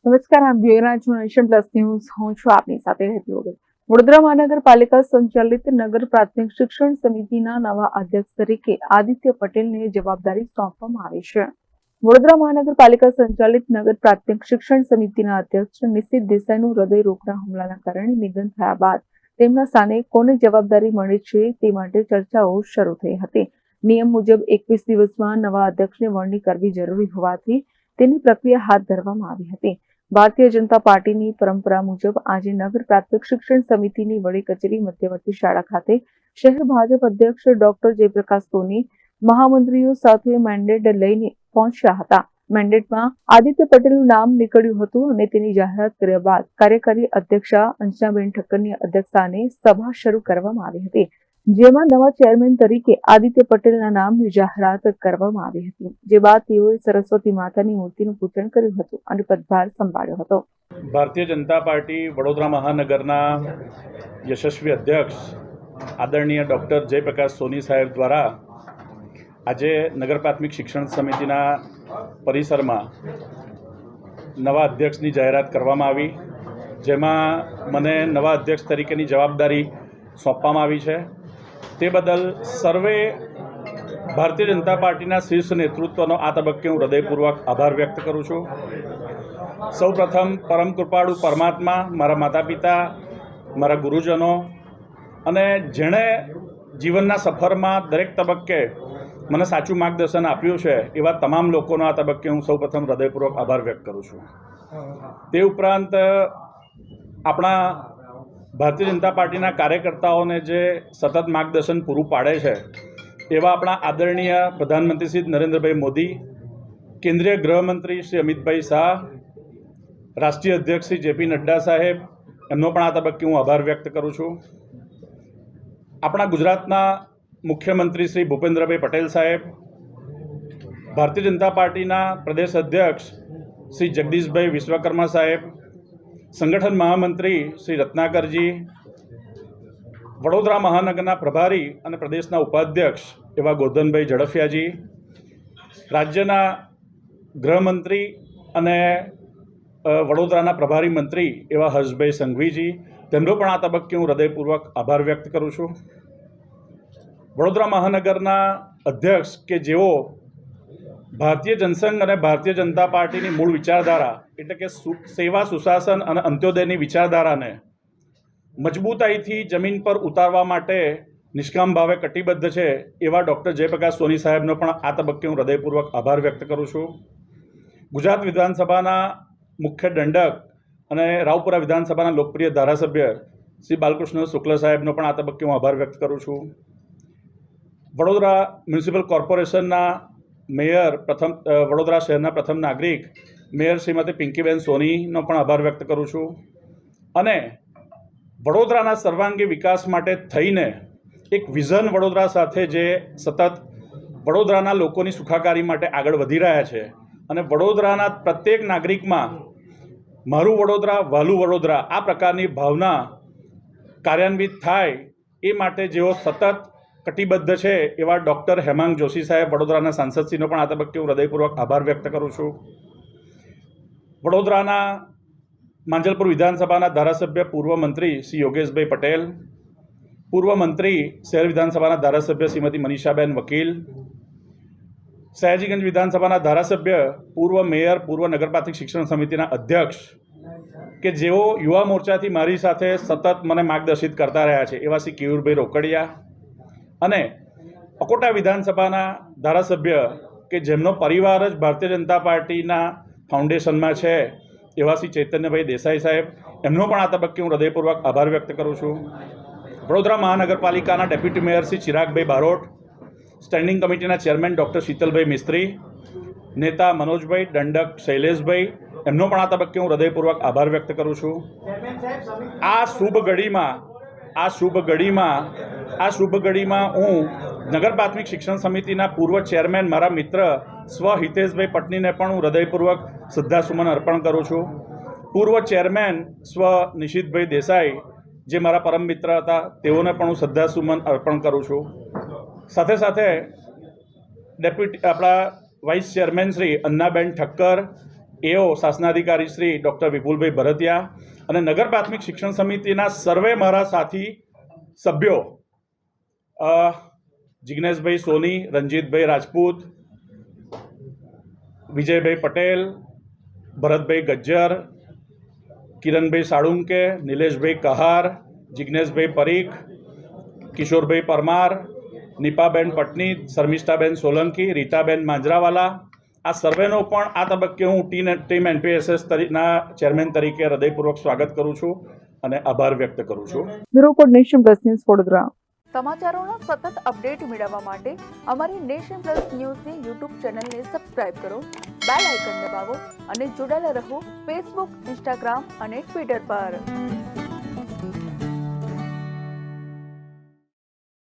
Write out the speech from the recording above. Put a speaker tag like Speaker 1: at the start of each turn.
Speaker 1: નમસ્કાર, આપ જોઈ રહ્યા છો નેશન પ્લસ ન્યૂઝ. હું છું આપની સાથે હેતલ વગર. વડોદરા મહાનગરપાલિકા સંચાલિત નગર પ્રાથમિક શિક્ષણ સમિતિના નવા અધ્યક્ષ તરીકે આદિત્ય પટેલને જવાબદારી સોંપવામાં આવી છે. વડોદરા મહાનગરપાલિકા સંચાલિત નગર પ્રાથમિક શિક્ષણ સમિતિના અધ્યક્ષ નિશિત દેસાઈનું હૃદય રોગના હુમલાના કારણે નિધન થયા બાદ તેમના સ્થાને કોને જવાબદારી મળે છે તે માટે ચર્ચાઓ શરૂ થઈ હતી. નિયમ મુજબ 21 દિવસમાં નવા અધ્યક્ષને વરણી કરવી જરૂરી હોવાથી તેની પ્રક્રિયા હાથ ધરવામાં આવી હતી. ભારતીય જનતા પાર્ટીની પરંપરા મુજબ આજે નગર પ્રાથમિક શિક્ષણ સમિતિની વડી કચેરી મધ્યવર્તી શાળા ખાતે શહેર ભાજપ અધ્યક્ષ ડોક્ટર જયપ્રકાશ સોની મહામંત્રીઓ સાથે મેન્ડેટ લઈને પહોંચ્યા હતા. મેન્ડેટમાં આદિત્ય પટેલનું નામ નીકળ્યું હતું અને તેની જાહેરાત કર્યા બાદ કાર્યકારી અધ્યક્ષા અંજનાબેન ઠક્કરની અધ્યક્ષસ્થાને સભા શરૂ કરવામાં આવી હતી, જેમાં નવા ચેરમેન તરીકે આદિત્ય પટેલના નામની જાહેરાત કરવામાં આવી હતી. જે બાદ તેઓએ સરસ્વતી માતાની મૂર્તિનું પૂજન કર્યું હતું અને પદભાર સંભાળ્યો હતો.
Speaker 2: ભારતીય જનતા પાર્ટી વડોદરા મહાનગરના યશસ્વી અધ્યક્ષ આદરણીય ડૉક્ટર જયપ્રકાશ સોની સાહેબ દ્વારા આજે નગર પ્રાથમિક શિક્ષણ સમિતિના પરિસરમાં નવા અધ્યક્ષની જાહેરાત કરવામાં આવી, જેમાં મને નવા અધ્યક્ષ તરીકેની જવાબદારી સોંપવામાં આવી છે. તે બદલ સર્વે ભારતીય જનતા પાર્ટીના શીર્ષ નેતૃત્વનો આ તબક્કે હું હૃદયપૂર્વક આભાર વ્યક્ત કરું છું. સૌપ્રથમ પરમ કૃપાળુ પરમાત્મા, મારા માતા પિતા, મારા ગુરુજનો અને જેણે જીવનના સફરમાં દરેક તબક્કે મને સાચું માર્ગદર્શન આપ્યું છે એવા તમામ લોકોનો આ તબક્કે હું સૌપ્રથમ હૃદયપૂર્વક આભાર વ્યક્ત કરું છું. તે ઉપરાંત આપણા ભારતીય જનતા પાર્ટીના કાર્યકર્તાઓને જે સતત માર્ગદર્શન પૂરું પાડે છે એવા આપણા આદરણીય પ્રધાનમંત્રી શ્રી નરેન્દ્રભાઈ મોદી, કેન્દ્રીય ગૃહમંત્રી શ્રી અમિતભાઈ શાહ, રાષ્ટ્રીય અધ્યક્ષ શ્રી જેપી નડ્ડા સાહેબ, એમનો પણ આ તબક્કે હું આભાર વ્યક્ત કરું છું. આપણા ગુજરાતના મુખ્યમંત્રી શ્રી ભૂપેન્દ્રભાઈ પટેલ સાહેબ, ભારતીય જનતા પાર્ટીના પ્રદેશ અધ્યક્ષ શ્રી જગદીશભાઈ વિશ્વકર્મા સાહેબ, સંગઠન મહામંત્રી શ્રી રત્નાકરજી, વડોદરા મહાનગરના પ્રભારી અને પ્રદેશના ઉપાધ્યક્ષ એવા ગોરધનભાઈ ઝડફિયાજી, રાજ્યના ગૃહમંત્રી અને વડોદરાના પ્રભારી મંત્રી એવા હર્ષભાઈ સંઘવીજી, તેમનો પણ આ તબક્કે હું હૃદયપૂર્વક આભાર વ્યક્ત કરું છું. વડોદરા મહાનગરના અધ્યક્ષ કે જેઓ ભારતીય જનસંઘ અને ભારતીય જનતા પાર્ટીની મૂળ વિચારધારા એટલે કે સેવા, સુશાસન અને અંત્યોદયની વિચારધારાને મજબૂતાઈથી જમીન પર ઉતારવા માટે નિષ્કામ ભાવે કટિબદ્ધ છે એવા ડૉક્ટર જયપ્રકાશ સોની સાહેબનો પણ આ તબક્કે હું હૃદયપૂર્વક આભાર વ્યક્ત કરું છું. ગુજરાત વિધાનસભાના મુખ્ય દંડક અને રાવપુરા વિધાનસભાના લોકપ્રિય ધારાસભ્ય શ્રી બાલકૃષ્ણ શુક્લ સાહેબનો પણ આ તબક્કે હું આભાર વ્યક્ત કરું છું. વડોદરા મ્યુનિસિપલ કોર્પોરેશનના મેયર, વડોદરા શહેરના પ્રથમ નાગરિક મેયર શ્રીમતી પિંકીબેન સોનીનો પણ આભાર વ્યક્ત કરું છું. અને વડોદરાના સર્વાંગી વિકાસ માટે થઈને એક વિઝન વડોદરા સાથે જે સતત વડોદરાના લોકોની સુખાકારી માટે આગળ વધી રહ્યા છે અને વડોદરાના પ્રત્યેક નાગરિકમાં મારું વડોદરા, વહાલું વડોદરા આ પ્રકારની ભાવના કાર્યાન્વિત થાય એ માટે જેઓ સતત કટિબદ્ધ છે એવા ડૉક્ટર હેમાંગ જોશી સાહેબ, વડોદરાના સાંસદશ્રીનો પણ આ તબક્કે હું હૃદયપૂર્વક આભાર વ્યક્ત કરું છું. વડોદરાના માંજલપુર વિધાનસભાના ધારાસભ્ય પૂર્વ મંત્રી શ્રી યોગેશભાઈ પટેલ, પૂર્વ મંત્રી શહેર વિધાનસભાના ધારાસભ્ય શ્રીમતી મનીષાબેન વકીલ, સયાજીગંજ વિધાનસભાના ધારાસભ્ય, પૂર્વ મેયર, પૂર્વ નગર પ્રાથમિક શિક્ષણ સમિતિના અધ્યક્ષ કે જેઓ યુવા મોરચાથી મારી સાથે સતત મને માર્ગદર્શિત કરતા રહ્યા છે એવા શ્રી કેયુરભાઈ રોકડિયા અને અકોટા વિધાનસભાના ધારાસભ્ય કે જેમનો પરિવાર જ ભારતીય જનતા પાર્ટીના ફાઉન્ડેશનમાં છે એવા શ્રી ચૈતન્યભાઈ દેસાઈ સાહેબ, એમનો પણ આ તબક્કે હું હૃદયપૂર્વક આભાર વ્યક્ત કરું છું. વડોદરા મહાનગરપાલિકાના ડેપ્યુટી મેયર શ્રી ચિરાગભાઈ બારોટ, સ્ટેન્ડિંગ કમિટીના ચેરમેન ડૉક્ટર શીતલભાઈ મિસ્ત્રી, નેતા મનોજભાઈ, દંડક શૈલેષભાઈ, એમનો પણ આ તબક્કે હું હૃદયપૂર્વક આભાર વ્યક્ત કરું છું. આ શુભ ઘડીમાં હું નગર પ્રાથમિક શિક્ષણ સમિતિના પૂર્વ ચેરમેન મારા મિત્ર સ્વ હિતેશભાઈ પટનીને પણ હું હૃદયપૂર્વક શ્રદ્ધાસુમન અર્પણ કરું છું. પૂર્વ ચેરમેન સ્વ નિશિતભાઈ દેસાઈ જે મારા પરમ મિત્ર હતા તેઓને પણ હું શ્રદ્ધાસુમન અર્પણ કરું છું. સાથે સાથે ડેપ્યુટી આપણા વાઇસ ચેરમેન શ્રી અન્નાબેન ઠક્કર, એઓ શાસનાધિકારી શ્રી ડૉક્ટર વિપુલભાઈ ભરતિયા અને નગર પ્રાથમિક શિક્ષણ સમિતિના સર્વે મારા સાથી સભ્યો જિગ્નેશભાઈ સોની, રંજીતભાઈ રાજપૂત, વિજયભાઈ પટેલ, ભરતભાઈ ગજ્જર, કિરણભાઈ સાળુંકે, નિલેશભાઈ કહાર, જિગ્નેશભાઈ પરીખ, કિશોરભાઈ પરમાર, નિપાબેન પટની, શર્મિષ્ઠાબેન સોલંકી, રીતાબેન માંજરાવાલા, આ સર્વેનો પણ આ તબક્કે હું ટીમ NPSS ના ચેરમેન તરીકે હૃદયપૂર્વક સ્વાગત કરું છું અને આભાર વ્યક્ત કરું છું.
Speaker 1: Bureau report nation plus news Vadodara. સમાચારોના સતત અપડેટ મેળવવા માટે અમારી નેશન પ્લસ ન્યૂઝની યુટ્યુબ ચેનલને સબસ્ક્રાઇબ કરો, બેલ આઇકન દબાવો અને જોડાયેલા રહો ફેસબુક, ઇન્સ્ટાગ્રામ અને ટ્વિટર પર.